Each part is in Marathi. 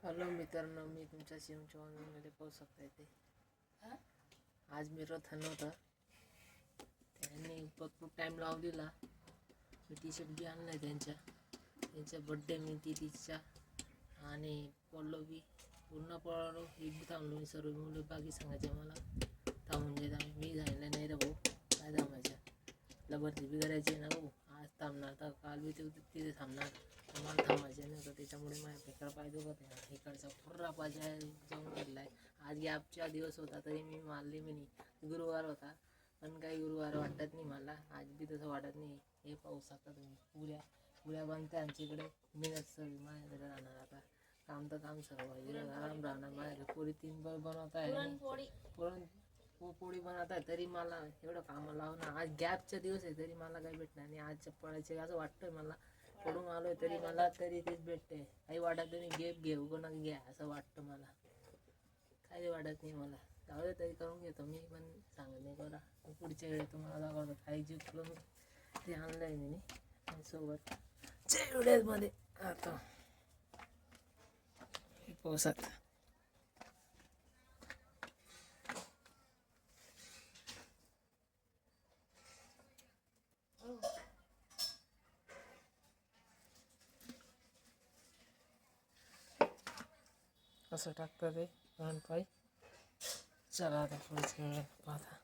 हॅलो मित्रांनो, मी तुमच्या शिवम चव्हाणमध्ये पाहू शकता इथे. आज मी रथ नव्हता, त्यांनी भरपूर टाईम लावलेला. मी टी शर्ट बी आणलाय त्यांच्या बड्डे मी तिचा आणि पडलो बी पूर्ण पळलो. एक बी थांबलो मी. सर्व मुलं बाकी सांगायचे मला थांबून जायचं. मी झालेलं नाही रे भाऊ, काय थांबायचं. भरती बी करायची ना भाऊ. आज थांबणार तर काल बी तिथे थांबणार, मला थांबायचं नव्हतं. त्याच्यामुळे माझ्या फेकर पाय दुखत आहे. इकडचा पुर्रा पाय जाऊन गेलाय. आज गॅपचा दिवस होता तरी मी मारली मी नाही. गुरुवार होता पण काही गुरुवार वाटत नाही मला. आज बी तसं वाटत नाही. हे पाहू शकता तुम्ही. पुऱ्या बनते आमच्याकडे. मी सर्व माझ्याकडे राहणार. आता काम तर काम सर्व आराम राहणार. माझ्याकडे पोळी 3 बनवत आहे. पोळी बनवत आहे तरी मला एवढं कामं लावणं. आज गॅपचा दिवस आहे तरी मला काही भेटणार नाही. आज पळायचे असं वाटतंय मला. पडून आलोय तरी मला तरी तेच भेटते. काही वाटत नाही. गेप घेऊ कोणा घ्या असं वाटतं मला. काही वाटत नाही मला. जाऊ दे तरी करून घेतो मी. पण सांगत नाही करा. पुढच्या वेळेस तुम्हाला दाखवतो काही जिंकलं ते आणलंय मी सोबत व्हिडिओमध्ये. आता पावसात असं टाकतं ते पाय. चला आता पुढच्या वेळेस पाहता.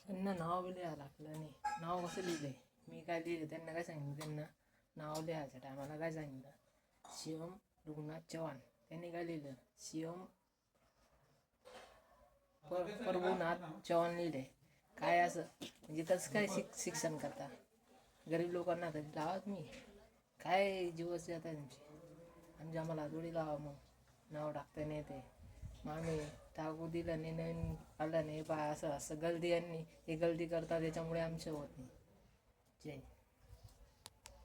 त्यांना नाव बी लिहायला लागलं नाही. नाव कसं लिहिलंय मी काय लिहिलं त्यांना काय सांगितलं. त्यांना नाव लिहायच्या टायमाला काय सांगितलं, शिवम रघुनाथ चव्हाण. त्यांनी काय लिहिलं, शिवम प्रभुनाथ चव्हाण लिहिले. काय असं म्हणजे तसं काय शिक्षण करता गरीब लोकांना तरी लावा तुम्ही. काय जीवच जात आहे तुमची. आमची आम्हाला थोडी लावा. मग नाव टाकता नाही ते मग आम्ही टाकू दिलं नाही. नवीन आलं नाही पा असं गलती यांनी हे गलती करतात त्याच्यामुळे आमचं होत नाही. जय